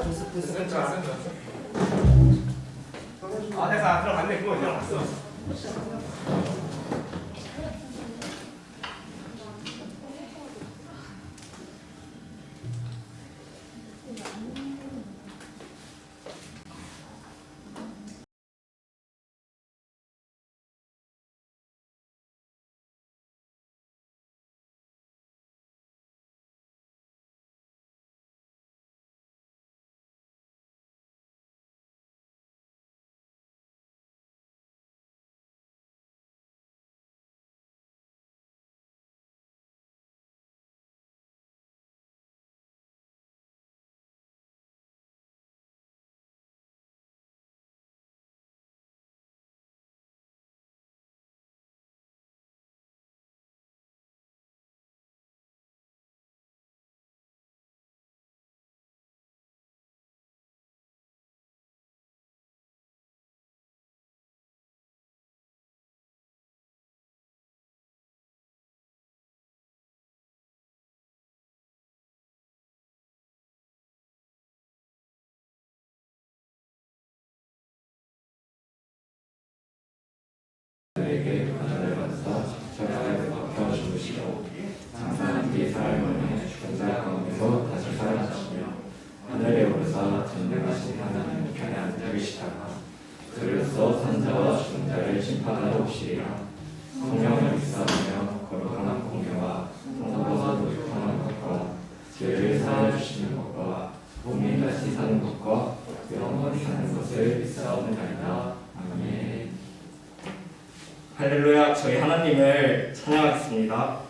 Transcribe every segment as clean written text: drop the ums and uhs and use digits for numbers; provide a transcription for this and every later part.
됐어. 아 됐어. 들어갔네. 그거 들어갔어. 내게 하늘을 받사 십자가에 박혀 죽으시고 장사한 뒤 사흘 죽은 자 가운데서 다시 살아나시며 하늘에 오르사 전능하신 하나님 우편에 앉아 계시다가 그로써 산자와 죽은 자를 심판하러 오시리라. 성령을 믿사오며 거룩한 공회와 성도가 노력하는 것과 죄를 사하여 주시는 것과 몸이 사는 것과 영원히 사는 것을 믿사옵나이다. 아멘. 할렐루야. 저희 하나님을 찬양하겠습니다.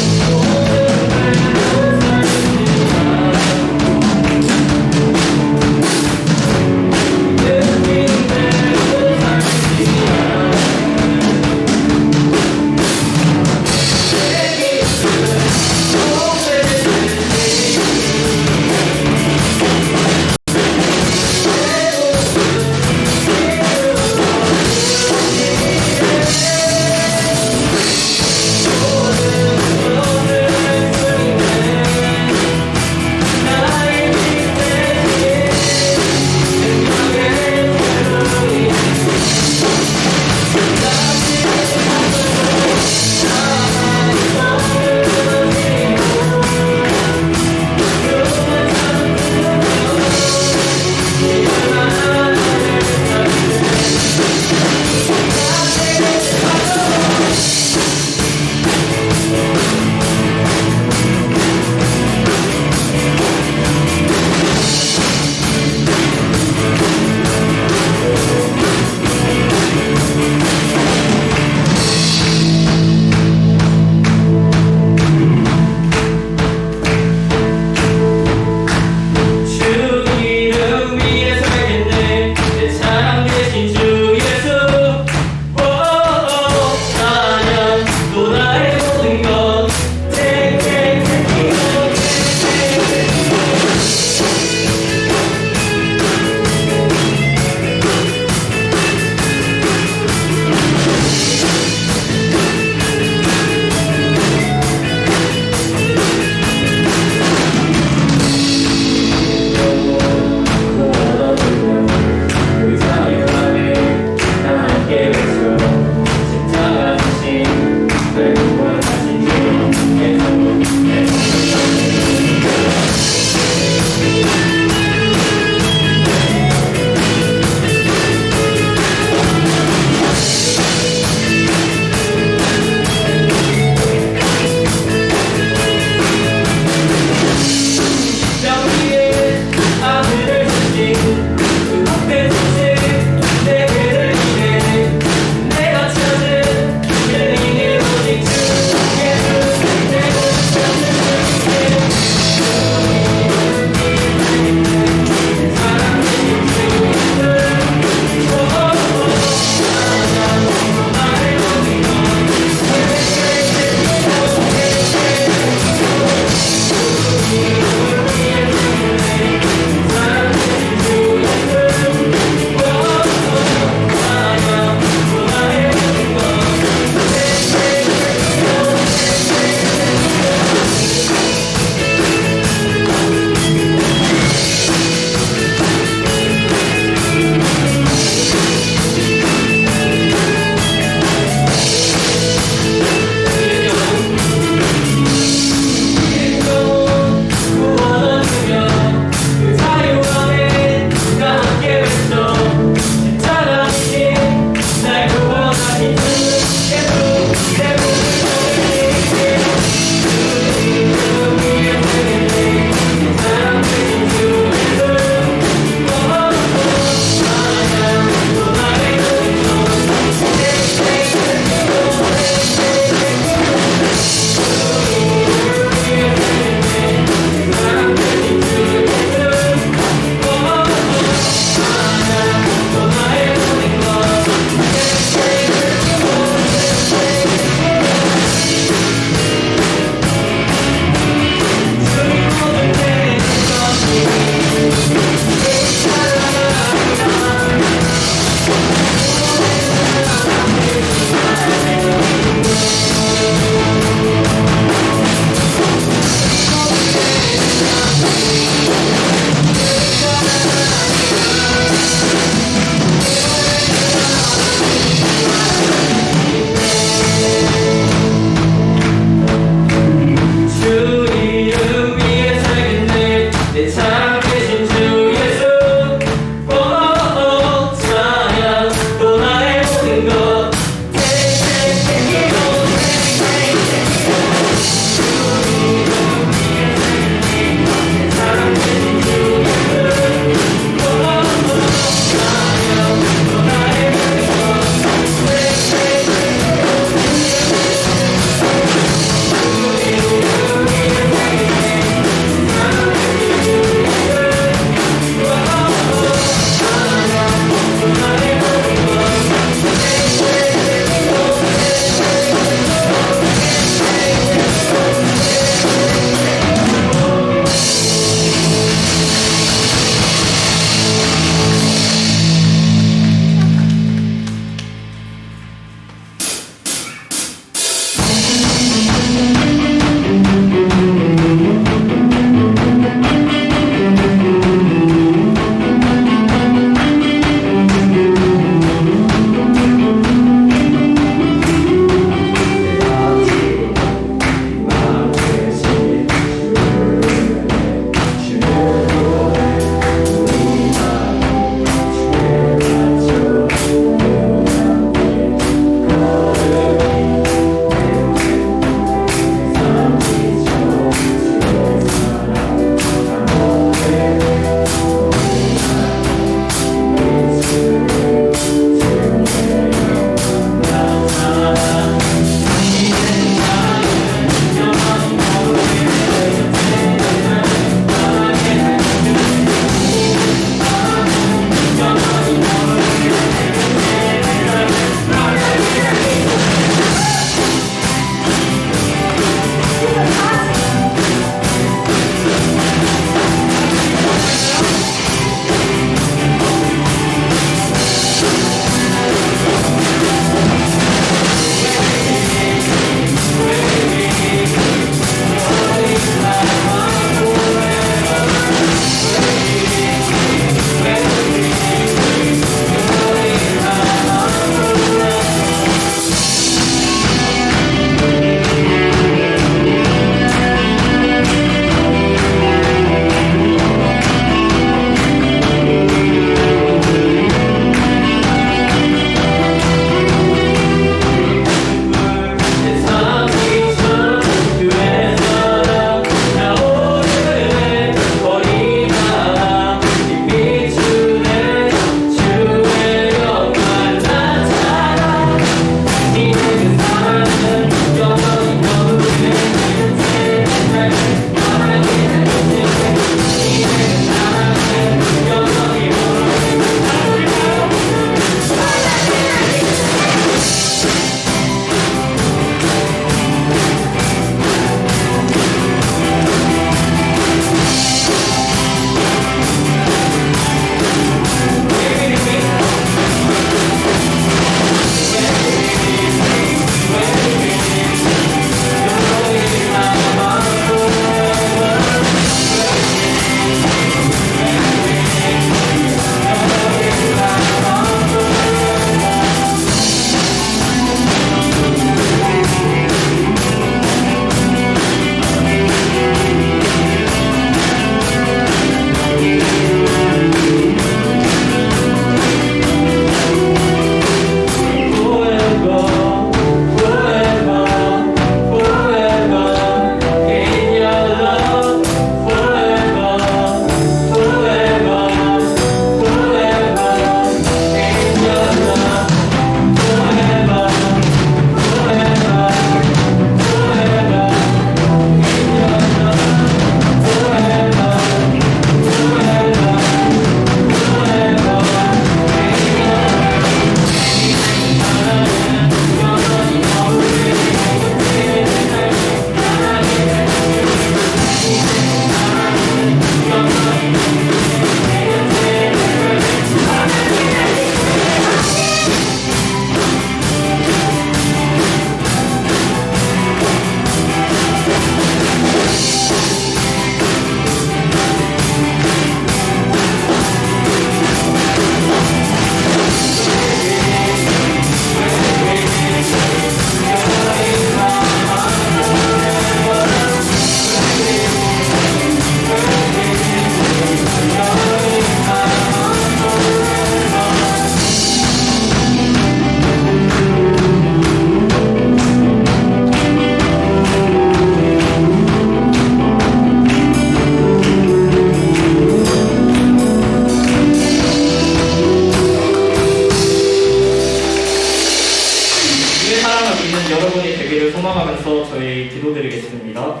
기도하겠습니다.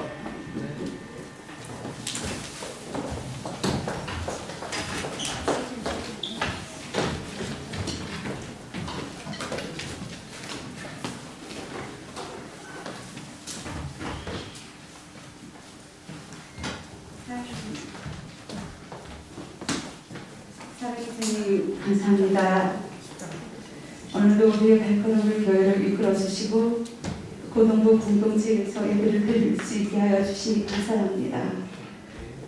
살아계신 감사합니다. 오늘도 우리의 발걸음을 교회를 이끌어 주시고 고등부 공동체에서 예배를 드릴 수 있게 하여 주시니 감사합니다.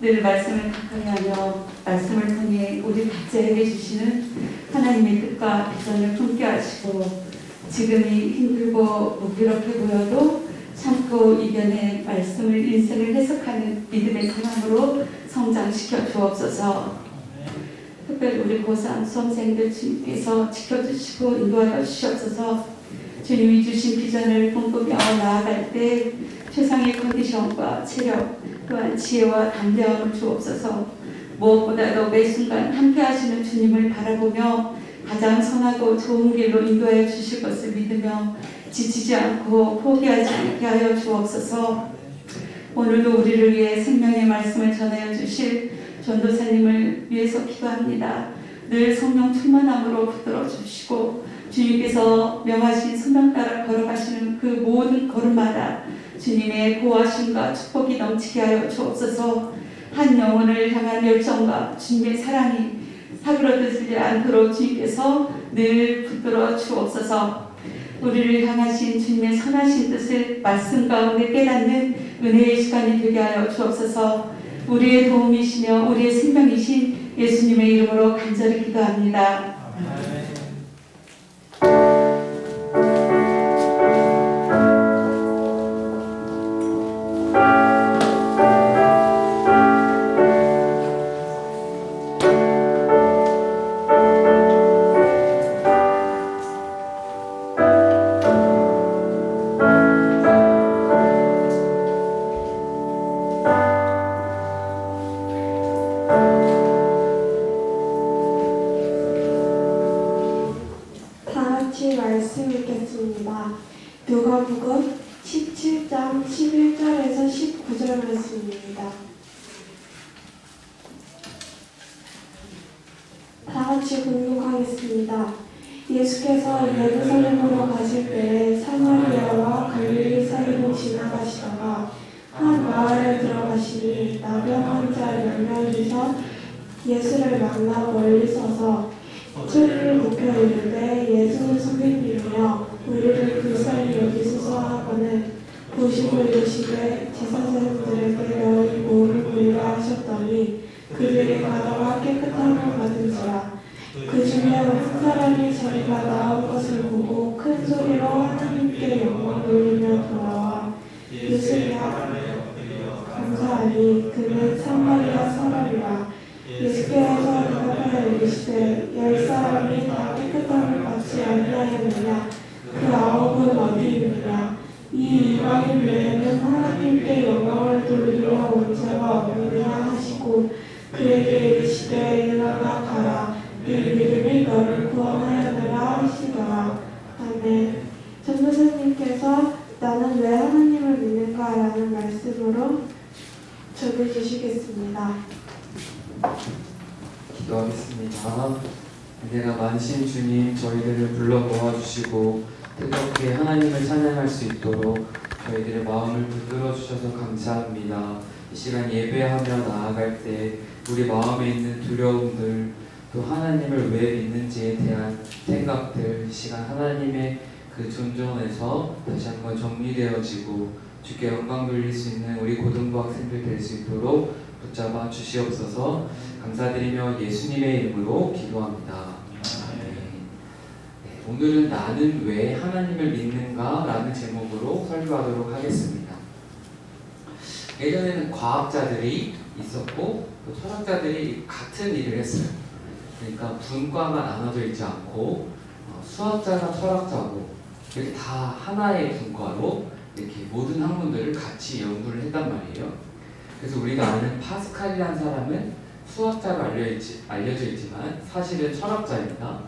늘 말씀을 가까이 하며 말씀을 통해 우리 각자에게 주시는 하나님의 뜻과 비전을 품게 하시고 지금이 힘들고 무기력해 보여도 참고 이겨내 말씀을 인생을 해석하는 믿음의 사람으로 성장시켜 주옵소서. 특별히 우리 고3 수험생들 주님께서 지켜주시고 인도하여 주시옵소서. 주님이 주신 비전을 꿈꾸며 나아갈 때 최상의 컨디션과 체력 또한 지혜와 담대함을 주옵소서. 무엇보다도 매 순간 함께 하시는 주님을 바라보며 가장 선하고 좋은 길로 인도하여 주실 것을 믿으며 지치지 않고 포기하지 않게 하여 주옵소서. 오늘도 우리를 위해 생명의 말씀을 전하여 주실 전도사님을 위해서 기도합니다. 늘 성령 충만함으로 붙들어 주시고 주님께서 명하신 소명 따라 걸어가시는 그 모든 걸음마다 주님의 보호하심과 축복이 넘치게 하여 주옵소서. 한 영혼을 향한 열정과 주님의 사랑이 사그러들지 않도록 주님께서 늘 붙들어 주옵소서. 우리를 향하신 주님의 선하신 뜻을 말씀 가운데 깨닫는 은혜의 시간이 되게 하여 주옵소서. 우리의 도움이시며 우리의 생명이신 예수님의 이름으로 간절히 기도합니다. 말씀 읽겠습니다. 누가복음 17장 11절에서 19절 말씀입니다. 다 같이 공독하겠습니다. 예수께서 예루살렘으로 가실 때에 사마리아와 갈릴리 사이로 지나가시다가 한 마을에 들어가시니 나병 환자 몇 명이서 예수를 만나 멀리 서서 소리를 높여 이르되 예수 선생님이여 우리를 불쌍히 여기소서 하거늘 보시고 이르시되 제사장들에게 너희 몸을 보이라 하셨더니 그들이 가다가 깨끗함을 받은지라. 그 중에 한 사람이 자기가 나은 것을 보고 큰 소리로 하나님께 영광 돌리며 돌아와 예수께 감사하니 그는 사마리아 사람이라. 예수께서 대답하여 이르시되 10사람이 다 깨끗함을 받지 아니하였느냐? 그 9은 어디 있느냐? 이 이방인 외에는 하나님께 영광을 돌리려 온 자가 없느냐 하시고 그에게 이르시되 일어나 가라. 네 믿음이 너를 구원하였느라 하시더라. 아멘. 전도사님께서 나는 왜 하나님을 믿는가? 라는 말씀으로 전해주시겠습니다. 기도하겠습니다. 은혜가 많으신 주님, 저희들을 불러 모아주시고 뜨겁게 하나님을 찬양할 수 있도록 저희들의 마음을 붙들어 주셔서 감사합니다. 이 시간 예배하며 나아갈 때 우리 마음에 있는 두려움들, 또 하나님을 왜 믿는지에 대한 생각들, 이 시간 하나님의 그 존중에서 다시 한번 정리되어지고 주께 영광 돌릴 수 있는 우리 고등부 학생들 될 수 있도록 붙잡아 주시옵소서. 감사드리며 예수님의 이름으로 기도합니다. 네, 오늘은 나는 왜 하나님을 믿는가? 라는 제목으로 설교하도록 하겠습니다. 예전에는 과학자들이 있었고 또 철학자들이 같은 일을 했어요. 그러니까 분과가 나눠져 있지 않고 수학자나 철학자고 이렇게 다 하나의 분과로 이렇게 모든 학문들을 같이 연구를 했단 말이에요. 그래서 우리가 아는 파스칼이라는 사람은 수학자로 알려져 있지만 사실은 철학자입니다.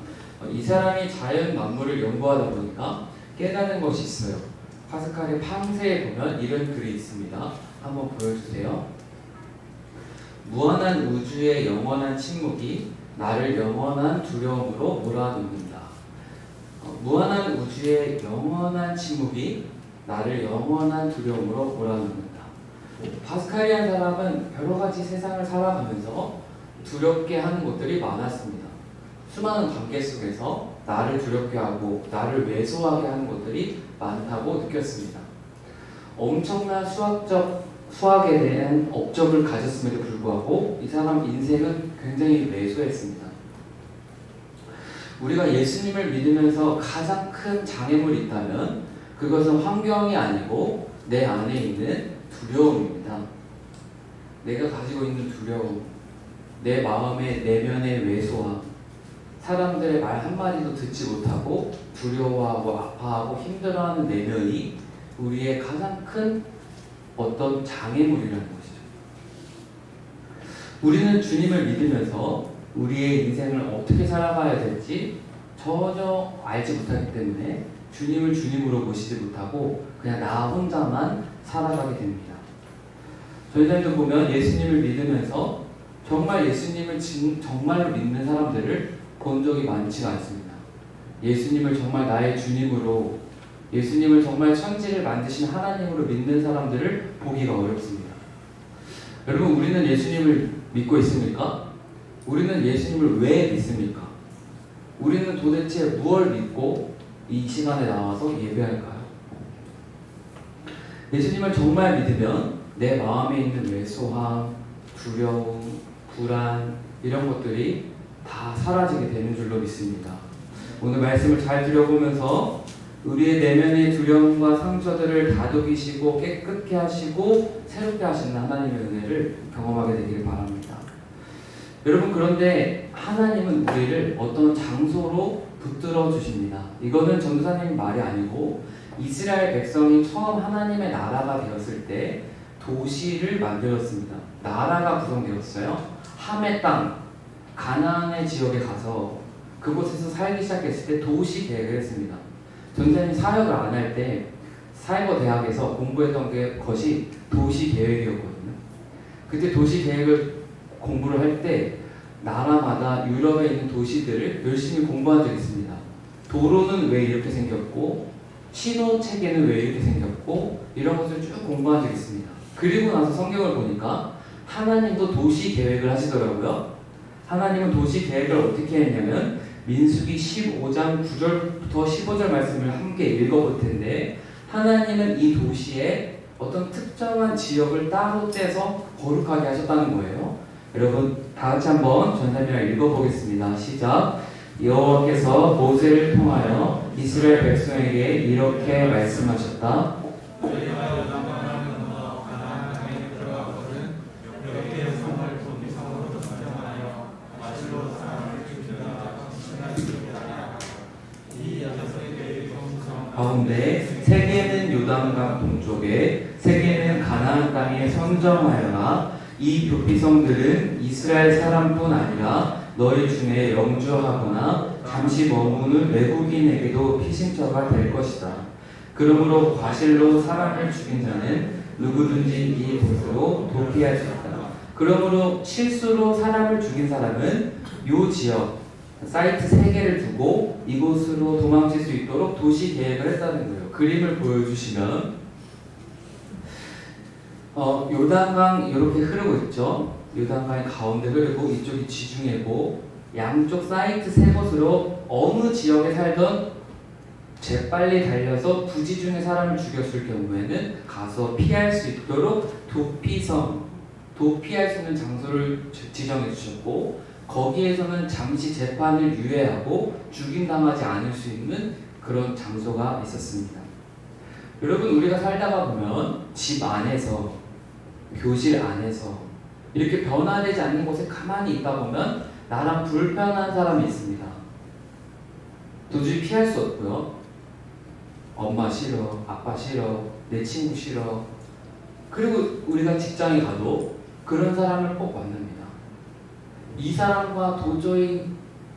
이 사람이 자연 만물을 연구하다 보니까 깨달은 것이 있어요. 파스칼의 팡세에 보면 이런 글이 있습니다. 한번 보여주세요. 무한한 우주의 영원한 침묵이 나를 영원한 두려움으로 몰아넣는다. 무한한 우주의 영원한 침묵이 나를 영원한 두려움으로 몰아넣는다. 파스칼이란 사람은 여러 가지 세상을 살아가면서 두렵게 하는 것들이 많았습니다. 수많은 관계 속에서 나를 두렵게 하고 나를 왜소하게 하는 것들이 많다고 느꼈습니다. 엄청난 수학에 대한 업적을 가졌음에도 불구하고 이 사람 인생은 굉장히 왜소했습니다. 우리가 예수님을 믿으면서 가장 큰 장애물이 있다면 그것은 환경이 아니고 내 안에 있는 두려움입니다. 내가 가지고 있는 두려움, 내 마음의 내면의 왜소함, 사람들의 말 한마디도 듣지 못하고 두려워하고 아파하고 힘들어하는 내면이 우리의 가장 큰 어떤 장애물이라는 것이죠. 우리는 주님을 믿으면서 우리의 인생을 어떻게 살아가야 될지 전혀 알지 못하기 때문에 주님을 주님으로 모시지 못하고 그냥 나 혼자만 살아가게 됩니다. 저희들도 보면 예수님을 믿으면서 정말 예수님을 정말로 믿는 사람들을 본 적이 많지가 않습니다. 예수님을 정말 나의 주님으로, 예수님을 정말 천지를 만드신 하나님으로 믿는 사람들을 보기가 어렵습니다. 여러분, 우리는 예수님을 믿고 있습니까? 우리는 예수님을 왜 믿습니까? 우리는 도대체 무엇을 믿고 이 시간에 나와서 예배할까요? 예수님을 정말 믿으면 내 마음에 있는 왜소함, 두려움, 불안 이런 것들이 다 사라지게 되는 줄로 믿습니다. 오늘 말씀을 잘 들여보면서 우리의 내면의 두려움과 상처들을 다독이시고 깨끗게 하시고 새롭게 하시는 하나님의 은혜를 경험하게 되기를 바랍니다. 여러분, 그런데 하나님은 우리를 어떤 장소로 붙들어 주십니다. 이거는 전도사님 말이 아니고 이스라엘 백성이 처음 하나님의 나라가 되었을 때 도시를 만들었습니다. 나라가 구성되었어요. 함의 땅, 가나안의 지역에 가서 그곳에서 살기 시작했을 때 도시 계획을 했습니다. 전도사님 사역을 안 할 때 사이버 대학에서 공부했던 것이 도시 계획이었거든요. 그때 도시 계획을 공부를 할 때 나라마다 유럽에 있는 도시들을 열심히 공부한 적이 있습니다. 도로는 왜 이렇게 생겼고 신호 체계는 왜 이렇게 생겼고 이런 것을 쭉 공부한 적이 있습니다. 그리고 나서 성경을 보니까 하나님도 도시 계획을 하시더라고요. 하나님은 도시 계획을 어떻게 했냐면 민수기 15장 9절부터 15절 말씀을 함께 읽어볼 텐데 하나님은 이 도시에 어떤 특정한 지역을 따로 떼서 거룩하게 하셨다는 거예요. 여러분 다 같이 한번 전사님이랑 읽어보겠습니다. 시작. 여호와께서 모세를 통하여 이스라엘 백성에게 이렇게 말씀하셨다. 가운데 세 개는 요단강 동쪽에 세 개는 가나안 땅에 선정하여라. 이 교피성들은 이스라엘 사람뿐 아니라 너희 중에 영주하거나 잠시 머무는 외국인에게도 피신처가 될 것이다. 그러므로 과실로 사람을 죽인 자는 누구든지 이곳으로 도피할 수 있다. 그러므로 실수로 사람을 죽인 사람은 이 지역 사이트 3개를 두고 이곳으로 도망칠 수 있도록 도시 계획을 했다는 거예요. 그림을 보여주시면 요단강 이렇게 흐르고 있죠. 요단강이 가운데 흐르고 이쪽이 지중해고 양쪽 사이트 3곳으로 어느 지역에 살던 재빨리 달려서 부지 중에 사람을 죽였을 경우에는 가서 피할 수 있도록 도피할 수 있는 장소를 지정해 주셨고 거기에서는 잠시 재판을 유예하고 죽임당하지 않을 수 있는 그런 장소가 있었습니다. 여러분, 우리가 살다가 보면 집 안에서, 교실 안에서 이렇게 변화되지 않는 곳에 가만히 있다 보면 나랑 불편한 사람이 있습니다. 도저히 피할 수 없고요. 엄마 싫어, 아빠 싫어, 내 친구 싫어. 그리고 우리가 직장에 가도 그런 사람을 꼭 만납니다. 이 사람과 도저히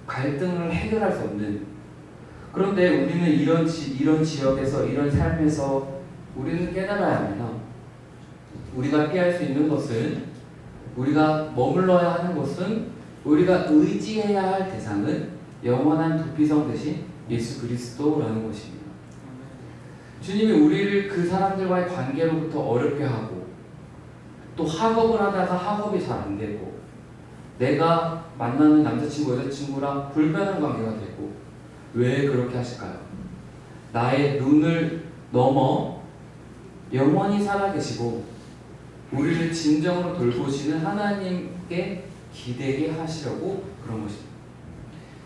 갈등을 해결할 수 없는. 그런데 우리는 이런 지역에서, 이런 삶에서 우리는 깨달아야 합니다. 우리가 피할 수 있는 것은, 우리가 머물러야 하는 것은, 우리가 의지해야 할 대상은 영원한 도피성 대신 예수 그리스도라는 것입니다. 주님이 우리를 그 사람들과의 관계로부터 어렵게 하고, 또 학업을 하다가 학업이 잘 안 되고, 내가 만나는 남자친구 여자친구랑 불편한 관계가 되고, 왜 그렇게 하실까요? 나의 눈을 넘어 영원히 살아계시고 우리를 진정으로 돌보시는 하나님께 기대게 하시려고 그런 것입니다.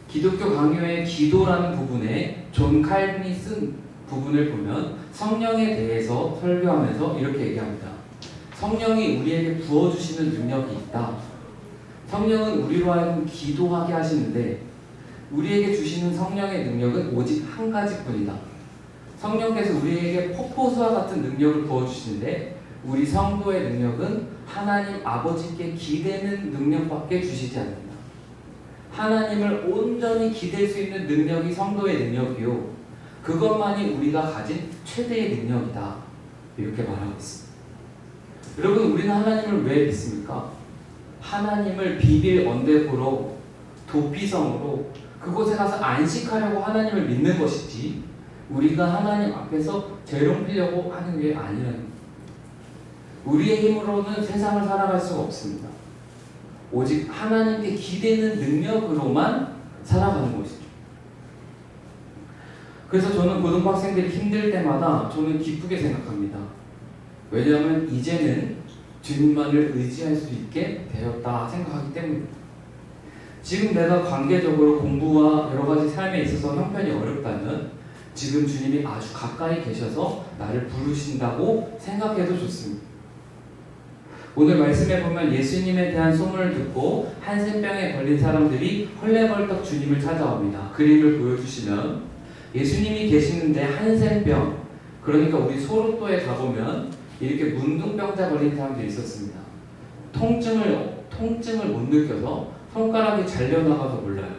기독교 강요의 기도라는 부분에 존 칼빈이 쓴 부분을 보면 성령에 대해서 설교하면서 이렇게 얘기합니다. 성령이 우리에게 부어주시는 능력이 있다. 성령은 우리로 하여금 기도하게 하시는데 우리에게 주시는 성령의 능력은 오직 한 가지뿐이다. 성령께서 우리에게 폭포수와 같은 능력을 부어주시는데 우리 성도의 능력은 하나님 아버지께 기대는 능력밖에 주시지 않는다. 하나님을 온전히 기댈 수 있는 능력이 성도의 능력이요, 그것만이 우리가 가진 최대의 능력이다. 이렇게 말하고 있습니다. 여러분, 우리는 하나님을 왜 믿습니까? 하나님을 비빌 언덕으로, 도피성으로 그곳에 가서 안식하려고 하나님을 믿는 것이지 우리가 하나님 앞에서 재롱피려고 하는 게 아니라는 겁니다. 우리의 힘으로는 세상을 살아갈 수가 없습니다. 오직 하나님께 기대는 능력으로만 살아가는 것이죠. 그래서 저는 고등학생들이 힘들 때마다 저는 기쁘게 생각합니다. 왜냐하면 이제는 주님만을 의지할 수 있게 되었다 생각하기 때문입니다. 지금 내가 관계적으로 공부와 여러 가지 삶에 있어서 형편이 어렵다면 지금 주님이 아주 가까이 계셔서 나를 부르신다고 생각해도 좋습니다. 오늘 말씀에 보면 예수님에 대한 소문을 듣고 한센병에 걸린 사람들이 헐레벌떡 주님을 찾아옵니다. 그림을 보여주시면 예수님이 계시는데 한센병, 그러니까 우리 소로또에 가보면 이렇게 문둥병자 걸린 사람들이 있었습니다. 통증을 못 느껴서 손가락이 잘려나가서 몰라요.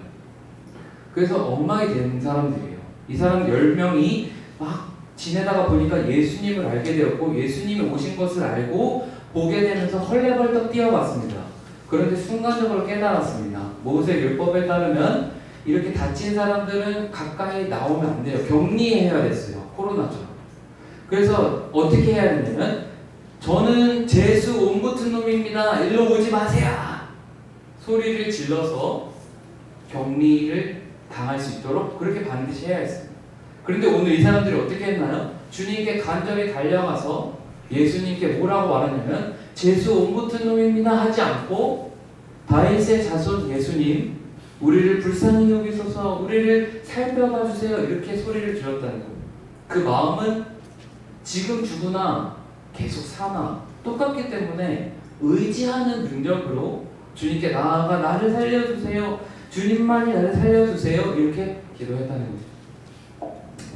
그래서 엉망이 된 사람들이에요. 이 사람 10명이 막 지내다가 보니까 예수님을 알게 되었고 예수님이 오신 것을 알고 보게 되면서 헐레벌떡 뛰어갔습니다. 그런데 순간적으로 깨달았습니다. 모세 율법에 따르면 이렇게 다친 사람들은 가까이 나오면 안 돼요. 격리해야 됐어요. 코로나처럼. 그래서 어떻게 해야 되냐면 저는 재수 온 붙은 놈입니다. 일로 오지 마세요. 소리를 질러서 격리를 당할 수 있도록 그렇게 반드시 해야 했습니다. 그런데 오늘 이 사람들이 어떻게 했나요? 주님께 간절히 달려가서 예수님께 뭐라고 말하냐면 재수 온 붙은 놈입니다 하지 않고 다윗의 자손 예수님, 우리를 불쌍히 여기소서, 우리를 살펴봐 주세요, 이렇게 소리를 질렀다는 거예요. 그 마음은 지금 죽으나 계속 사나 똑같기 때문에 의지하는 능력으로 주님께 나아가 나를 살려주세요, 주님만이 나를 살려주세요, 이렇게 기도했다는 거죠.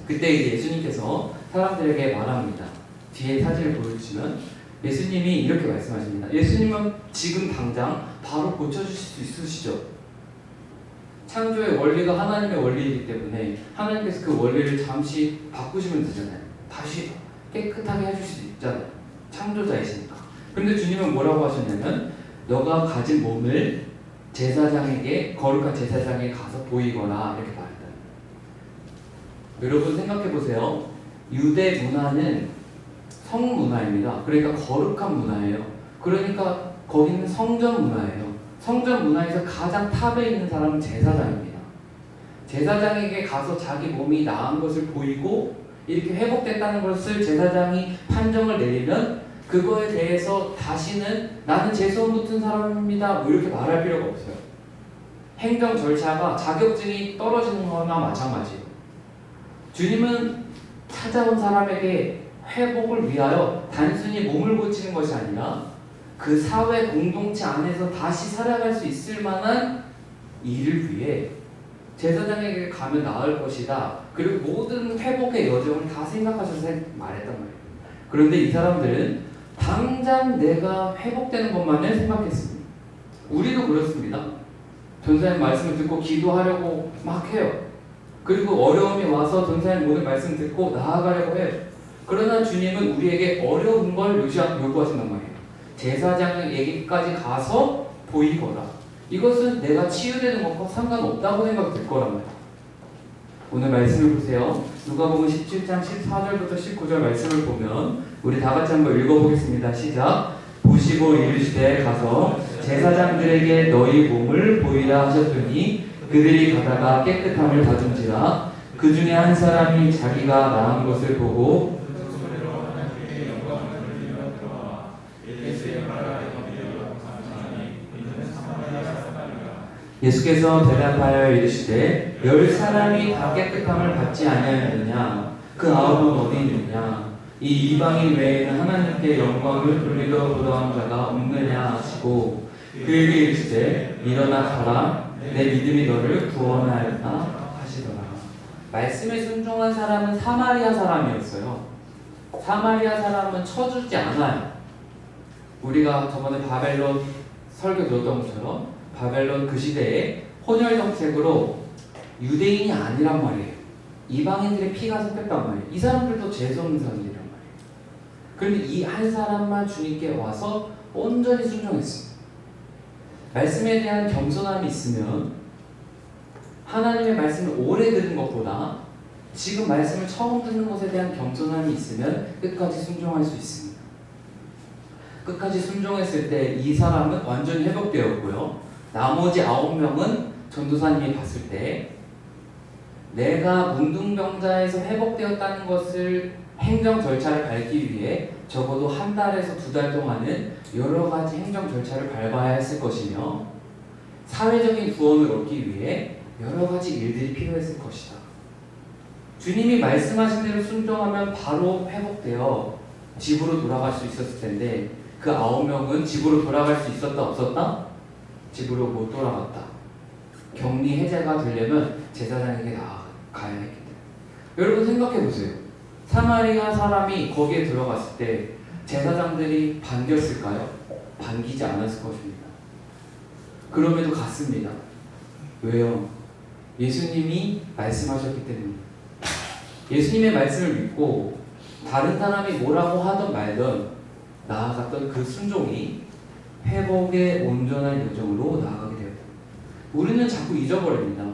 그때 이제 예수님께서 사람들에게 말합니다. 뒤에 사진을 보여주시면 예수님이 이렇게 말씀하십니다. 예수님은 지금 당장 바로 고쳐주실 수 있으시죠? 창조의 원리가 하나님의 원리이기 때문에 하나님께서 그 원리를 잠시 바꾸시면 되잖아요. 다시 깨끗하게 해줄 수 있잖아요. 창조자이시니까. 그런데 주님은 뭐라고 하셨냐면 너가 가진 몸을 제사장에게, 거룩한 제사장에 가서 보이거나 이렇게 말했다. 여러분 생각해 보세요. 유대 문화는 성문화입니다. 그러니까 거룩한 문화예요. 그러니까 거기는 성전 문화예요. 성전 문화에서 가장 탑에 있는 사람은 제사장입니다. 제사장에게 가서 자기 몸이 나은 것을 보이고 이렇게 회복됐다는 것을 제사장이 판정을 내리면 그거에 대해서 다시는 나는 재수없 붙은 사람입니다 뭐 이렇게 말할 필요가 없어요. 행정 절차가 자격증이 떨어지는 거나 마찬가지예요. 주님은 찾아온 사람에게 회복을 위하여 단순히 몸을 고치는 것이 아니라 그 사회 공동체 안에서 다시 살아갈 수 있을 만한 일을 위해 제사장에게 가면 나을 것이다. 그리고 모든 회복의 여정을 다 생각하셔서 말했단 말이에요. 그런데 이 사람들은 당장 내가 회복되는 것만을 생각했습니다. 우리도 그렇습니다. 전사님 말씀을 듣고 기도하려고 막 해요. 그리고 어려움이 와서 전사님 모든 말씀 듣고 나아가려고 해요. 그러나 주님은 우리에게 어려운 걸 요구하신단 말이에요. 제사장에게까지 가서 보이거라. 이것은 내가 치유되는 것과 상관없다고 생각이 들 거란 말이에요. 오늘 말씀을 보세요. 누가복음 17장 14절부터 19절 말씀을 보면 우리 다 같이 한번 읽어보겠습니다. 시작. 보시고 이르시되 가서 제사장들에게 너희 몸을 보이라 하셨더니 그들이 가다가 깨끗함을 받은지라. 그 중에 한 사람이 자기가 나은 것을 보고 예수께서 대답하여 이르시되 10사람이 다 깨끗함을 받지 아니하였느냐? 그 9은 어디 있느냐? 이 이방인 외에는 하나님께 영광을 돌리러 돌아온 자가 없느냐 하시고 그에게 이르시되 일어나 가라 내 믿음이 너를 구원하였다 하시더라. 말씀에 순종한 사람은 사마리아 사람이었어요. 사마리아 사람은 쳐주지 않아요. 우리가 저번에 바벨론 설교 들었던 것처럼 바벨론 그 시대에 혼혈 정책으로 유대인이 아니란 말이에요. 이방인들의 피가 섞였단 말이에요. 이 사람들도 죄 없는 사람들이란 말이에요. 그런데 이 한 사람만 주님께 와서 온전히 순종했습니다. 말씀에 대한 겸손함이 있으면 하나님의 말씀을 오래 들은 것보다 지금 말씀을 처음 듣는 것에 대한 겸손함이 있으면 끝까지 순종할 수 있습니다. 끝까지 순종했을 때 이 사람은 완전히 회복되었고요. 나머지 9명은 전도사님이 봤을 때 내가 문둥병자에서 회복되었다는 것을 행정 절차를 밟기 위해 적어도 한 달에서 2달 동안은 여러 가지 행정 절차를 밟아야 했을 것이며 사회적인 구원을 얻기 위해 여러 가지 일들이 필요했을 것이다. 주님이 말씀하신 대로 순종하면 바로 회복되어 집으로 돌아갈 수 있었을 텐데 그 9명은 집으로 돌아갈 수 있었다 없었다? 집으로 못 돌아갔다. 격리 해제가 되려면 제사장에게 나아가야 했기 때문에. 여러분 생각해 보세요. 사마리아 사람이 거기에 들어갔을 때 제사장들이 반겼을까요? 반기지 않았을 것입니다. 그럼에도 갔습니다. 왜요? 예수님이 말씀하셨기 때문입니다. 예수님의 말씀을 믿고 다른 사람이 뭐라고 하든 말든 나아갔던 그 순종이 회복의 온전한 여정으로 나아가게 되었다. 우리는 자꾸 잊어버립니다.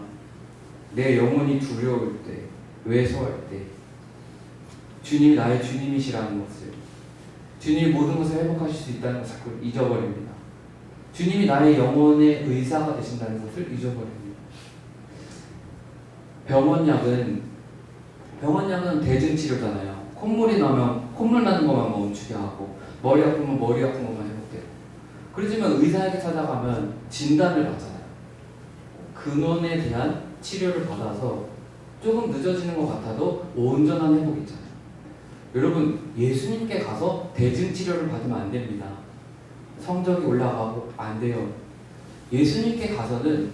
내 영혼이 두려울 때, 외소할 때 주님이 나의 주님이시라는 것을, 주님이 모든 것을 회복하실 수 있다는 것을 자꾸 잊어버립니다. 주님이 나의 영혼의 의사가 되신다는 것을 잊어버립니다. 병원약은 대증치료잖아요. 콧물이 나면 콧물 나는 것만 멈추게 하고 머리 아프면 머리 아픈 것만 회복돼요. 그렇지만 의사에게 찾아가면 진단을 받잖아요. 근원에 대한 치료를 받아서 조금 늦어지는 것 같아도 온전한 회복이 있잖아요. 여러분 예수님께 가서 대증치료를 받으면 안 됩니다. 성적이 올라가고 안 돼요. 예수님께 가서는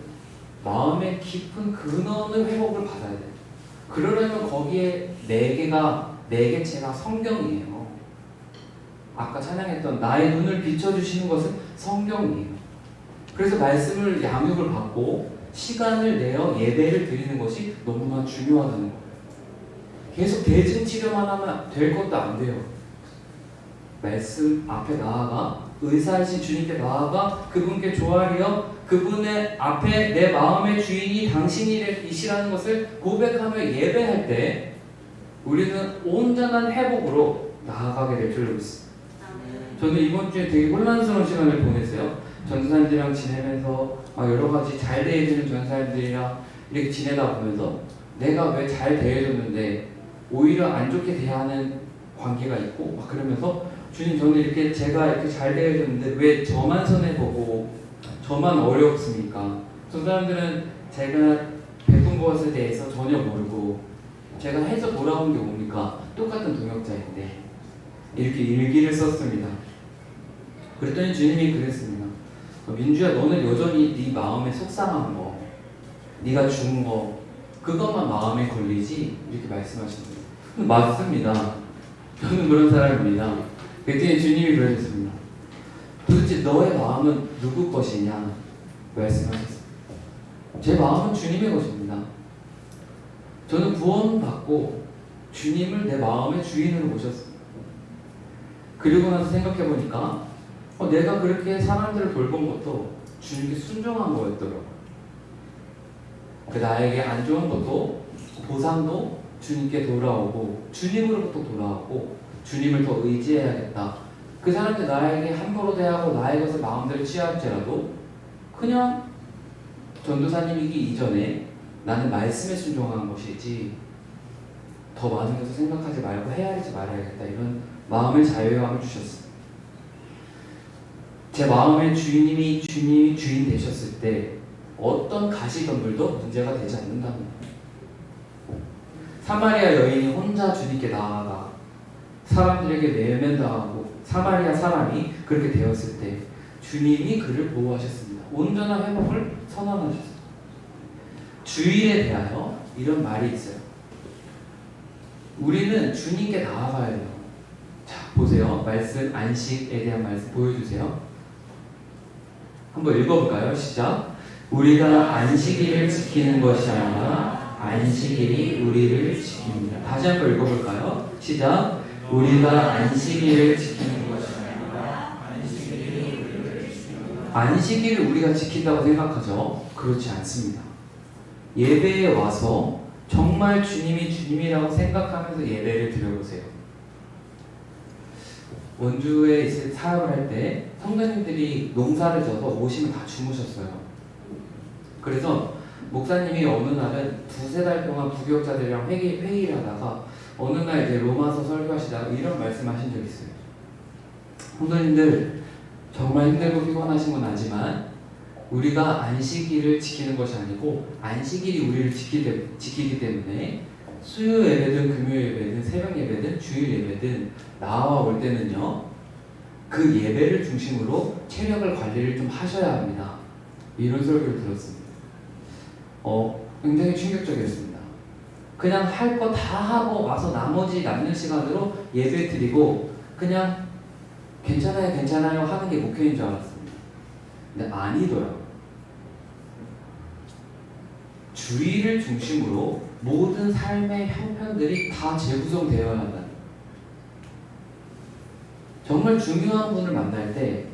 마음의 깊은 근원의 회복을 받아야 돼요. 그러려면 거기에 네 개체가 성경이에요. 아까 찬양했던 나의 눈을 비춰주시는 것은 성경이에요. 그래서 말씀을 양육을 받고 시간을 내어 예배를 드리는 것이 너무나 중요하다는 거예요. 계속 대증치료만 하면 될 것도 안 돼요. 말씀 앞에 나아가 의사이신 주님께 나아가 그분께 조아리어 그분의 앞에 내 마음의 주인이 당신이시라는 것을 고백하며 예배할 때 우리는 온전한 회복으로 나아가게 될 줄로 믿습니다. 저는 이번 주에 되게 혼란스러운 시간을 보냈어요. 전도사님들이랑 지내면서 여러 가지 잘 대해주는 전도사님들이랑 이렇게 지내다 보면서 내가 왜 잘 대해줬는데 오히려 안 좋게 대하는 관계가 있고 막 그러면서 주님 저는 이렇게 제가 이렇게 잘 대해줬는데 왜 저만 손해보고 저만 어렵습니까? 저 사람들은 제가 베푼 것에 대해서 전혀 모르고 제가 해서 돌아온 게 뭡니까? 똑같은 동역자인데 이렇게 일기를 썼습니다. 그랬더니 주님이 그랬습니다. 민주야 너는 여전히 네 마음에 속상한 거 네가 준 거 그것만 마음에 걸리지? 이렇게 말씀하시는 거예요. 맞습니다. 저는 그런 사람입니다. 그랬더니 주님이 그러셨습니다. 도대체 너의 마음은 누구 것이냐? 말씀하셨습니다. 제 마음은 주님의 것입니다. 저는 구원받고 주님을 내 마음의 주인으로 모셨습니다. 그리고 나서 생각해보니까 내가 그렇게 사람들을 돌본 것도 주님께 순종한 거였더라고요. 나에게 안 좋은 것도 보상도 주님께 돌아오고 주님으로부터 돌아오고 주님을 더 의지해야겠다. 그 사람들 나에게 함부로 대하고 나의 것을 마음대로 취할지라도 그냥 전도사님이기 이전에 나는 말씀에 순종한 것이지 더 많은 것을 생각하지 말고 헤아리지 말아야겠다. 이런 마음의 자유함을 주셨습니다. 제 마음의 주님이 주인 되셨을 때 어떤 가시덤불도 문제가 되지 않는답니다. 사마리아 여인이 혼자 주님께 나아가 사람들에게 외면당하고 사마리아 사람이 그렇게 되었을 때 주님이 그를 보호하셨습니다. 온전한 회복을 선언하셨습니다. 주일에 대하여 이런 말이 있어요. 우리는 주님께 나아가야 돼요. 자, 보세요. 말씀, 안식에 대한 말씀 보여주세요. 한번 읽어볼까요? 시작. 우리가 안식일을 지키는 것이 아니라 안식일이 우리를 지킵니다. 다시 한번 읽어볼까요? 시작. 우리가 안식일을 지키는 것이 아니라 안식일이 우리를 지킵니다. 안식일을 우리가 지킨다고 생각하죠? 그렇지 않습니다. 예배에 와서 정말 주님이 주님이라고 생각하면서 예배를 드려보세요. 원주에 있을 사역을 할 때 성도님들이 농사를 져서 오시면 다 주무셨어요. 그래서 목사님이 어느 날은 2-3달 동안 부교육자들이랑 회의를 하다가 어느 날 이제 로마서 설교하시다가 이런 말씀하신 적이 있어요. 성도님들 정말 힘들고 피곤하신 건 아지만 우리가 안식일을 지키는 것이 아니고 안식일이 우리를 지키기 때문에 수요 예배든 금요일 예배든 새벽 예배든 주일 예배든 나와 올 때는요 그 예배를 중심으로 체력을 관리를 좀 하셔야 합니다. 이런 설교를 들었습니다. 굉장히 충격적이었습니다. 그냥 할 거 다 하고 와서 나머지 남는 시간으로 예배 드리고 그냥 괜찮아요 하는 게 목표인 줄 알았습니다. 근데 아니더라고요. 주의를 중심으로 모든 삶의 형편들이 다 재구성되어야 한다. 정말 중요한 분을 만날 때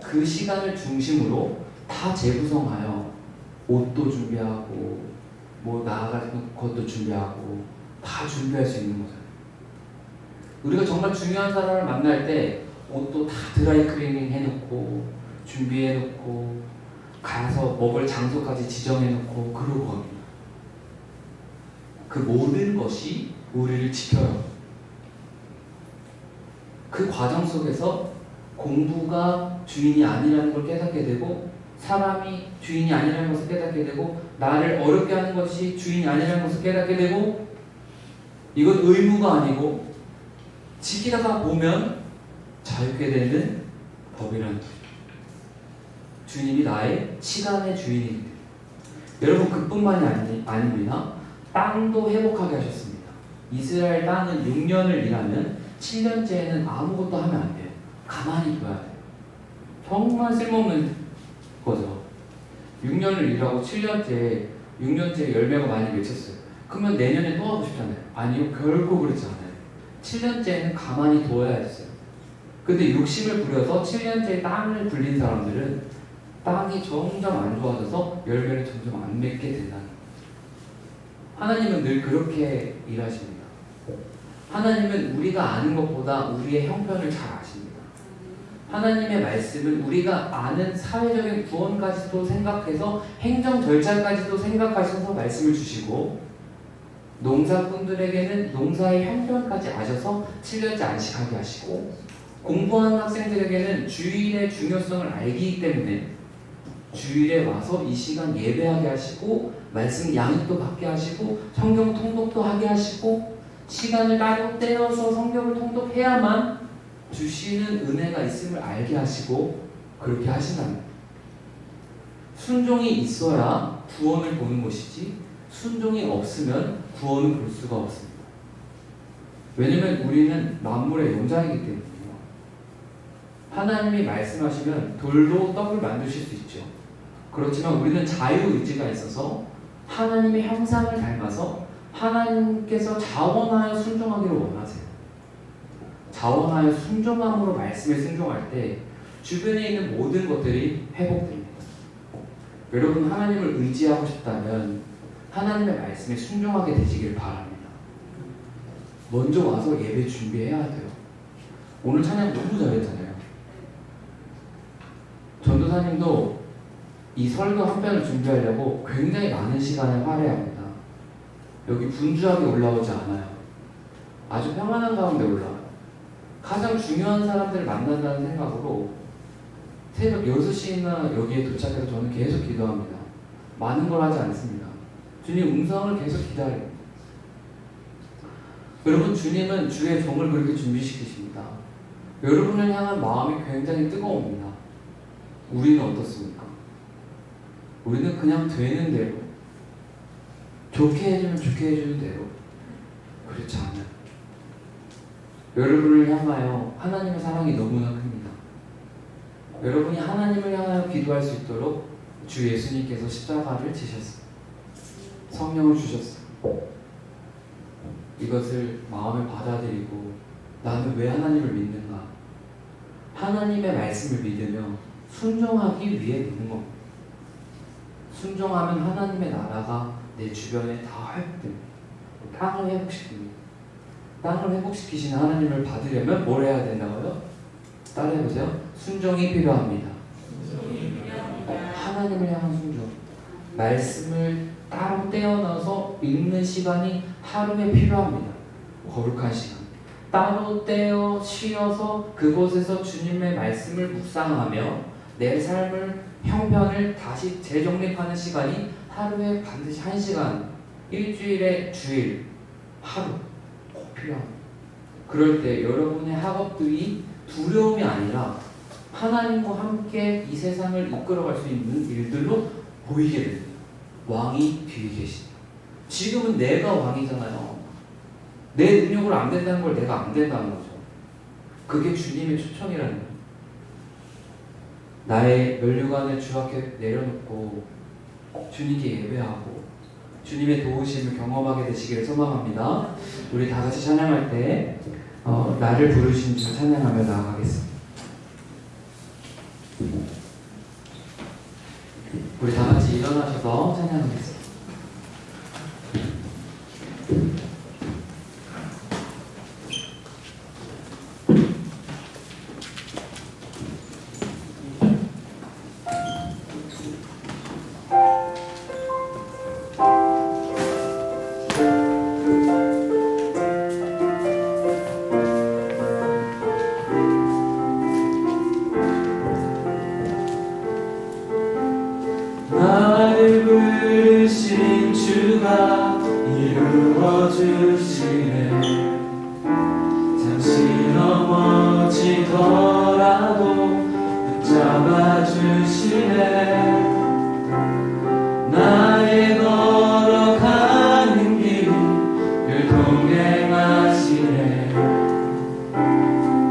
그 시간을 중심으로 다 재구성하여 옷도 준비하고 뭐 나아갈 것도 준비하고 다 준비할 수 있는 거잖아요. 우리가 정말 중요한 사람을 만날 때 옷도 다 드라이 클리닝 해놓고 준비해놓고 가서 먹을 장소까지 지정해놓고 그러고 갑니다. 그 모든 것이 우리를 지켜요. 그 과정 속에서 공부가 주인이 아니라는 걸 깨닫게 되고 사람이 주인이 아니라는 것을 깨닫게 되고 나를 어렵게 하는 것이 주인이 아니라는 것을 깨닫게 되고 이건 의무가 아니고 지키다가 보면 자유게 되는 법이라는 거죠. 주님이 나의 시간의 주인이기 때문에. 여러분 그뿐만이 아닙니다. 땅도 회복하게 하셨습니다. 이스라엘 땅은 6년을 일하면 7년째에는 아무것도 하면 안 돼요. 가만히 둬야 돼요. 정말 쓸모없는 거죠. 6년을 일하고 6년째 열매가 많이 맺혔어요. 그러면 내년에 또 하고 싶잖아요. 아니요, 결코 그렇지 않아요. 7년째에는 가만히 둬야 했어요. 근데 욕심을 부려서 7년째 땅을 불린 사람들은 땅이 점점 안 좋아져서 열매를 점점 안 맺게 된다는 거예요. 하나님은 늘 그렇게 일하십니다. 하나님은 우리가 아는 것보다 우리의 형편을 잘 아십니다. 하나님의 말씀은 우리가 아는 사회적인 구원까지도 생각해서 행정 절차까지도 생각하셔서 말씀을 주시고 농사꾼들에게는 농사의 형편까지 아셔서 7년째 안식하게 하시고 공부하는 학생들에게는 주일의 중요성을 알기 때문에 주일에 와서 이 시간 예배하게 하시고 말씀 양육도 받게 하시고 성경 통독도 하게 하시고 시간을 따로 떼어서 성경을 통독해야만 주시는 은혜가 있음을 알게 하시고 그렇게 하신답니다. 순종이 있어야 구원을 보는 것이지 순종이 없으면 구원을 볼 수가 없습니다. 왜냐면 우리는 만물의 영장이기 때문이에요. 하나님이 말씀하시면 돌로 떡을 만드실 수 있죠. 그렇지만 우리는 자유의지가 있어서 하나님의 형상을 닮아서 하나님께서 자원하여 순종하기를 원하세요. 자원하여 순종함으로 말씀에 순종할 때 주변에 있는 모든 것들이 회복됩니다. 여러분, 하나님을 의지하고 싶다면 하나님의 말씀에 순종하게 되시길 바랍니다. 먼저 와서 예배 준비해야 돼요. 오늘 찬양 너무 잘했잖아요. 전도사님도 이 설교 한 편을 준비하려고 굉장히 많은 시간을 할애합니다. 여기 분주하게 올라오지 않아요. 아주 평안한 가운데 올라와요. 가장 중요한 사람들을 만난다는 생각으로 새벽 6시나 여기에 도착해서 저는 계속 기도합니다. 많은 걸 하지 않습니다. 주님 음성을 계속 기다려요. 여러분, 주님은 주의 종을 그렇게 준비시키십니다. 여러분을 향한 마음이 굉장히 뜨거웁니다. 우리는 어떻습니까? 우리는 그냥 되는 대로, 좋게 해주면 좋게 해주는 대로, 그렇지 않아요. 여러분을 향하여 하나님의 사랑이 너무나 큽니다. 여러분이 하나님을 향하여 기도할 수 있도록 주 예수님께서 십자가를 지셨어요. 성령을 주셨어요. 이것을 마음에 받아들이고 나는 왜 하나님을 믿는가? 하나님의 말씀을 믿으며 순종하기 위해 믿는 겁니다. 순종하면 하나님의 나라가 내 주변에 다 회복됩니다. 땅을 회복시킵니다. 땅을 회복시키시는 하나님을 받으려면 뭘 해야 된다고요? 따라해보세요. 순종이 필요합니다. 하나님을 향한 순종. 말씀을 따로 떼어넣어서 읽는 시간이 하루에 필요합니다. 거룩한 시간. 따로 떼어 쉬어서 그곳에서 주님의 말씀을 묵상하며 내 삶을 형편을 다시 재정립하는 시간이 하루에 반드시 1시간, 일주일에 주일, 하루 꼭 필요합니다. 그럴 때 여러분의 학업들이 두려움이 아니라 하나님과 함께 이 세상을 이끌어갈 수 있는 일들로 보이게 됩니다. 왕이 뒤에 계시다. 지금은 내가 왕이잖아요. 내 능력으로 안 된다는 걸 내가 안 된다는 거죠. 그게 주님의 초청이라는 거예요. 나의 면류관을 주 앞에 내려놓고 주님께 예배하고 주님의 도우심을 경험하게 되시기를 소망합니다. 우리 다 같이 찬양할 때 나를 부르신 주 찬양하며 나아가겠습니다. 우리 다 같이 일어나셔서 찬양하겠습니다. 나를 부르신 주가 이루어주시네. 잠시 넘어지더라도 붙잡아주시네. 나의 걸어가는 길을 동행하시네.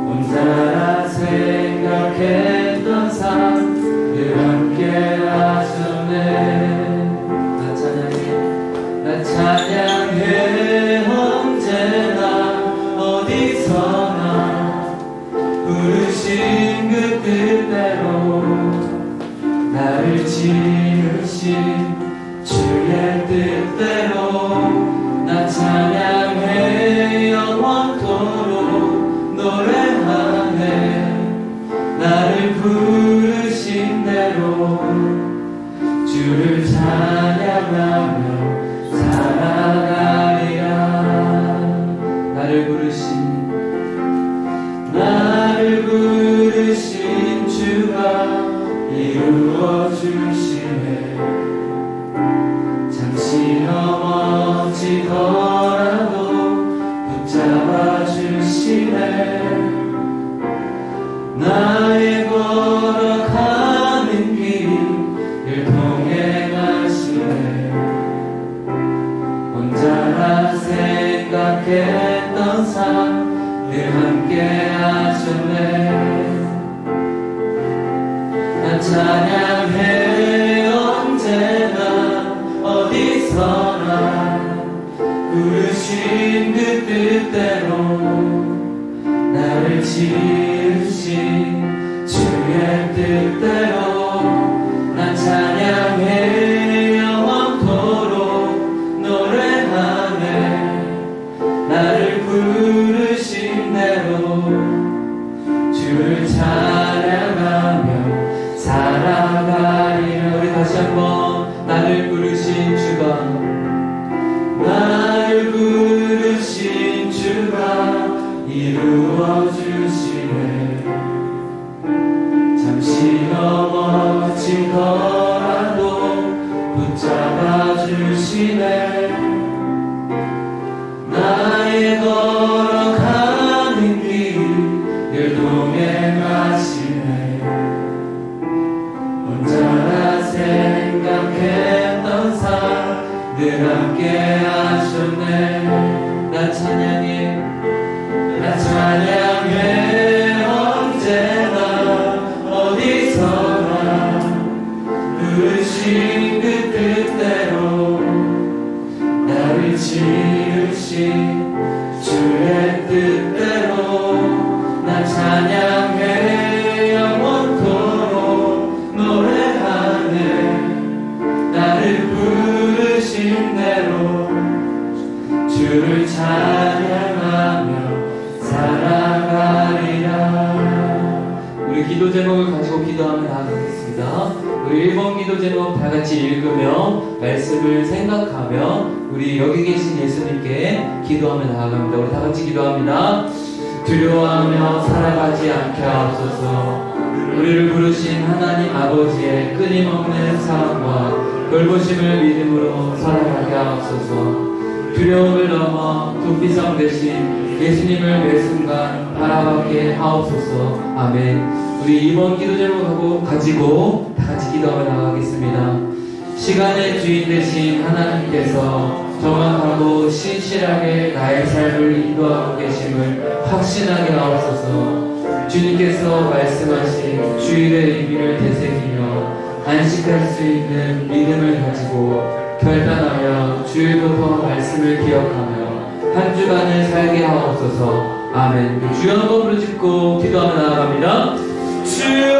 혼자라 생각했던 삶 늘 함께 하셨네. 나 찬양해 언제나 어디서나 부르신 그 뜻대로 나를 지으신 주의 뜻대로 나 찬양해 영원토록 노래하네. 나를 부르신 대로 주를 찬양하며 살아가리라. 나를 부르신 주가 이루어주시네. 잠시 넘어지더라도 붙잡아주시네. 나의 걸어가는 길을 동행하시네. 혼자라 생각했던 삶 늘 함께 하셨네. 나 찬양해 언제나 어디서나 지으신 주의 뜻대로 난 찬양해 영원토록 노래하네. 나를 부르신 대로 주를 찬양하며 살아가리라. 우리 다시 한번 나를 부르신 주가, 나를 부르신 주가 이루어 주시네. 잠시 넘어지더라도 붙잡아 주시네. 나의 걸어가는 길 늘 동행하시네. 혼자라 생각했던 삶 늘 함께 하셨네. 나 찬양해 언제나 어디서나 부르신 그 뜻대로 나를 지으신 주의 뜻대로 난 찬양해 영원토록 노래하네. 나를 부르신 대로 주를 찬양하며 살아가리라. 우리 기도 제목을 가지고 기도하며 나아가겠습니다. 우리 1번 기도 제목 다 같이 읽으며 말씀을 생각하며 우리 여기 계신 예수님께 기도하며 나아갑니다. 우리 다 같이 기도합니다. 두려워하며 살아가지 않게 하옵소서. 우리를 부르신 하나님 아버지의 끊임없는 사랑과 돌보심을 믿음으로 살아가게 하옵소서. 두려움을 넘어 도피성 대신 예수님을 매 순간 바라보게 하옵소서. 아멘. 우리 이번 기도 제목하고 가지고 다 같이 기도하며 나가겠습니다. 시간의 주인 되신 하나님께서 정확하고 신실하게 나의 삶을 인도하고 계심을 확신하게 하옵소서. 주님께서 말씀하신 주일의 의미를 되새기며 안식할 수 있는 믿음을 가지고 결단하며 주일부터 말씀을 기억하며 한 주간을 살게 하옵소서. 아멘. 주여 한번 부르짖고 기도하며 나아갑니다. 주여,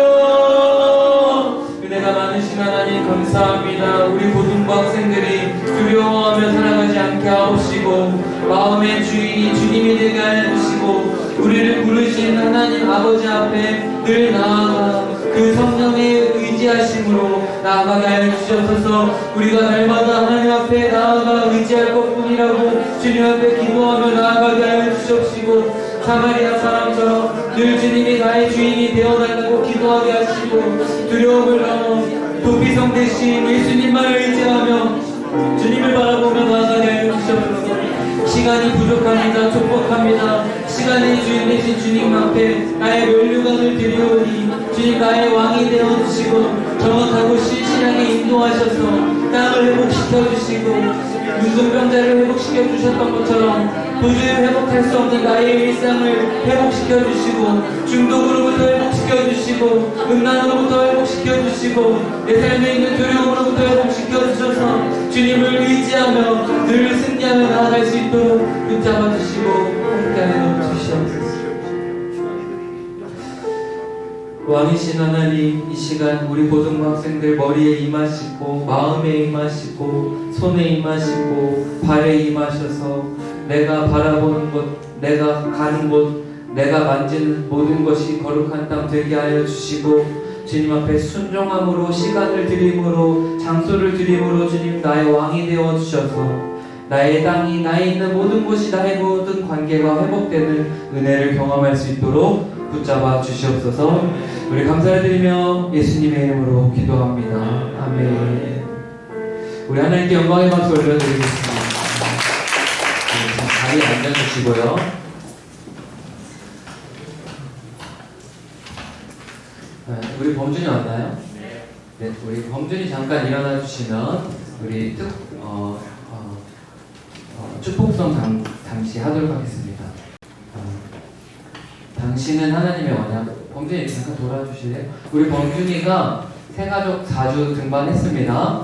은혜가 많으신 하나님 감사합니다. 우리 고등부 학생들이 두려워하며 살아가지 않게 하옵시고 마음의 주인이 주님이 되게 하시고 우리를 부르신 하나님 아버지 앞에 늘 나아가 그 성령의 의지하심으로 나아가게 하여 주시옵소서. 우리가 날마다 하나님 앞에 나아가 의지할 것뿐이라고 주님 앞에 기도하며 나아가게 하여 주시옵시고 사마리아 사람처럼 늘 주님이 나의 주인이 되어달라고 기도하게 하시고 두려움을 넘어 도피성 대신 예수님만을 의지하며 주님을 바라보며 나아가게 하여 주시옵소서. 시간이 부족합니다. 촉박합니다. 시간의 주인 되신 주님 앞에 나의 면류관을 드리오니 주님 나의 왕이 되어주시고 정확하고 신실하게 인도하셔서 땅을 회복시켜주시고 문둥병자를 회복시켜주셨던 것처럼 도저히 회복할 수 없는 나의 일상을 회복시켜주시고 중독으로부터 회복시켜주시고 음란으로부터 회복시켜주시고 내 삶에 있는 두려움으로부터 회복시켜주셔서 주님을 의지하며 늘 승리하며 나아갈 수 있도록 붙잡아주시고 함께하여 주시옵소서. 왕이신 하나님, 이 시간 우리 고등부 학생들 머리에 임하시고 마음에 임하시고 손에 임하시고 발에 임하셔서 내가 바라보는 곳, 내가 가는 곳, 내가 만지는 모든 것이 거룩한 땅 되게 하여 주시고 주님 앞에 순종함으로 시간을 드림으로 장소를 드림으로 주님 나의 왕이 되어 주셔서 나의 땅이 나에 있는 모든 곳이 나의 모든 관계가 회복되는 은혜를 경험할 수 있도록 붙잡아 주시옵소서. 우리 감사를 드리며 예수님의 이름으로 기도합니다. 아멘. 우리 하나님께 영광의 박수 올려드리겠습니다. 자리에 앉아주시고요. 우리 범준이 왔나요? 네, 우리 범준이 잠깐 일어나 주시면 우리 축복성 잠시 하도록 하겠습니다. 당신은 하나님의 언약. 범준이 잠깐 돌아주실래요? 우리 범준이가 새가족 4주 등반했습니다.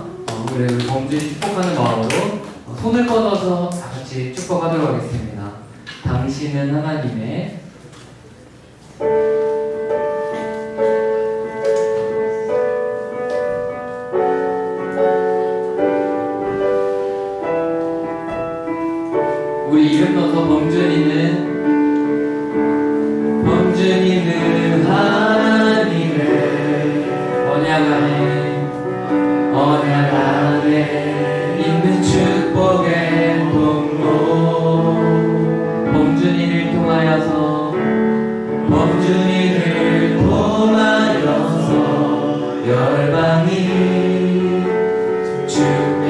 우리 범준이 축복하는 마음으로 손을 뻗어서 다 같이 축복하도록 하겠습니다. 당신은 하나님의 우리 이름 넣어서 범준이는 하나님의 언약 안에 있는 축복의 통로. 범준이를 통하여서 열방이 주께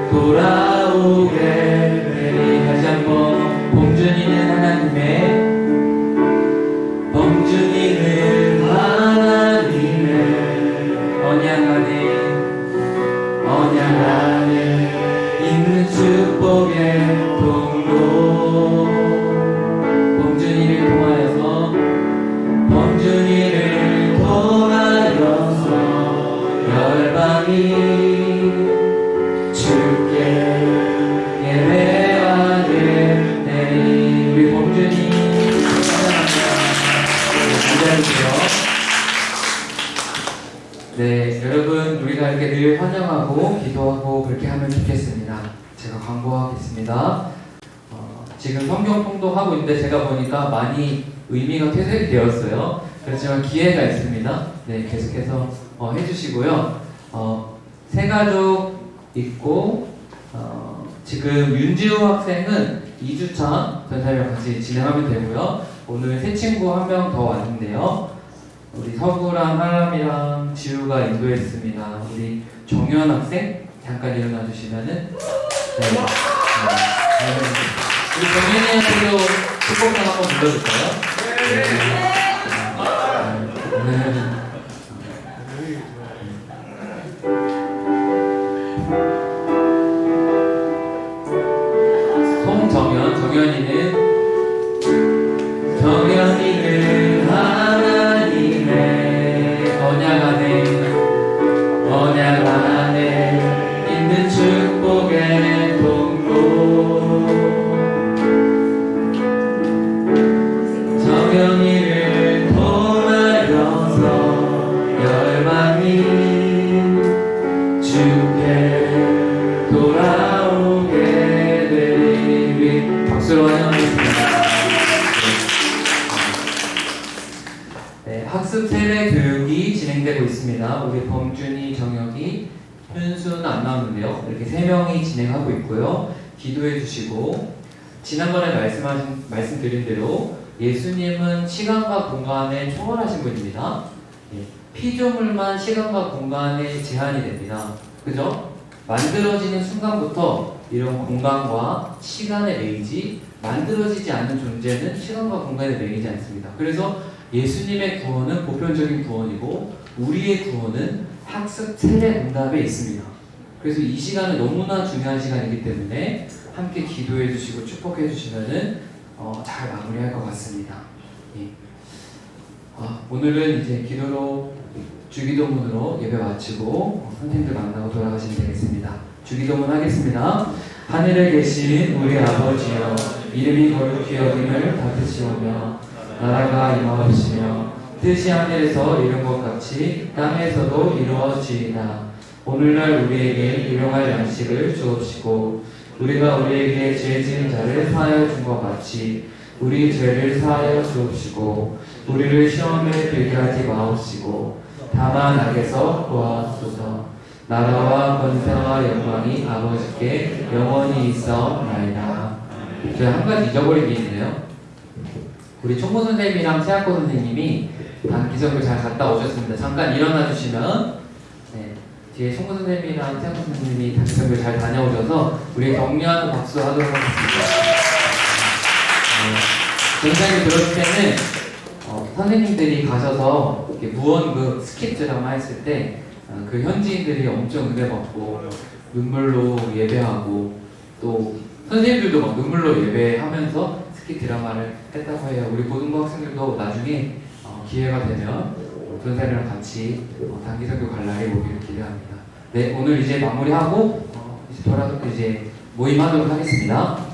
돌아오게 되리. 다시 한번 범준이는 하나님의 언약 안에 있는 축복의 통로. 범준이를 통하여서 열방이 주께 예배하게 되리. 우리 범준이 기다리세요. 네, 여러분 우리가 이렇게 늘 환영하고 기도하고 그렇게 하면 좋겠습니다. 제가 광고하겠습니다. 지금 성경 통독하고 있는데 제가 보니까 많이 의미가 퇴색이 되었어요. 그렇지만 기회가 있습니다. 네, 계속해서 해주시고요. 새가족 있고 지금 윤지우 학생은 2주차 전사님과 같이 진행하면 되고요. 오늘 새 친구 한 명 더 왔는데요. 우리 서구랑 하람이랑 지우가 인도했습니다. 우리 정현 학생 잠깐 일어나 주시면은 네. 우리 정현이한테도 축복상 한번 불러줄까요? 정현이는 하나님의 언약 안에 있는 축복의 통로. 정현이를 통하여서 열방이 주께 돌아오게 되리. 박수로 환영하겠습니다. 네, 학습 세례 교육이 진행되고 있습니다. 우리 범준이, 정혁이, 현수는 안 나오는데요. 이렇게 3명이 진행하고 있고요. 기도해 주시고, 지난번에 말씀드린 대로 예수님은 시간과 공간에 초월하신 분입니다. 피조물만 시간과 공간에 제한이 됩니다. 그죠? 만들어지는 순간부터 이런 공간과 시간에 매이지, 만들어지지 않는 존재는 시간과 공간에 매이지 않습니다. 그래서 예수님의 구원은 보편적인 구원이고 우리의 구원은 학습 세례 응답에 있습니다. 그래서 이 시간은 너무나 중요한 시간이기 때문에 함께 기도해 주시고 축복해 주시면은 잘 마무리할 것 같습니다. 예. 오늘은 이제 기도로 주기도문으로 예배 마치고 선생님들 만나고 돌아가시면 되겠습니다. 주기도문 하겠습니다. 하늘에 계신 우리 아버지여, 이름이 거룩히 여김을 받으시오며 나라가 임하옵시며 뜻이 하늘에서 이룬 것 같이 땅에서도 이루어지이다. 오늘날 우리에게 일용할 양식을 주옵시고 우리가 우리에게 죄 지은 자를 사하여 준 것 같이 우리 죄를 사하여 주옵시고 우리를 시험에 들게 하지 마옵시고 다만 악에서 구하옵소서. 나라와 권세와 영광이 아버지께 영원히 있사옵나이다. 제가 한 가지 잊어버린 게 있네요. 우리 총무 선생님이랑 세학고 선생님이 단기석을 잘 갔다 오셨습니다. 잠깐 일어나 주시면 뒤에 총무 선생님이랑 세학고 선생님이 단기석을 잘 다녀오셔서 우리 격려하는 박수 하도록 하겠습니다. 선생님이 들었을 때는 선생님들이 가셔서 무언극 스킷 드라마 했을 때 그 현지인들이 엄청 은혜 받고 눈물로 예배하고 또 선생님들도 막 눈물로 예배하면서 스킷 드라마를 했다고 해요. 우리 고등부 학생들도 나중에 기회가 되면 선생님이랑 같이 단기석교 갈 날이 오기를 기대합니다. 네, 오늘 이제 마무리하고 이제 모임하도록 하겠습니다.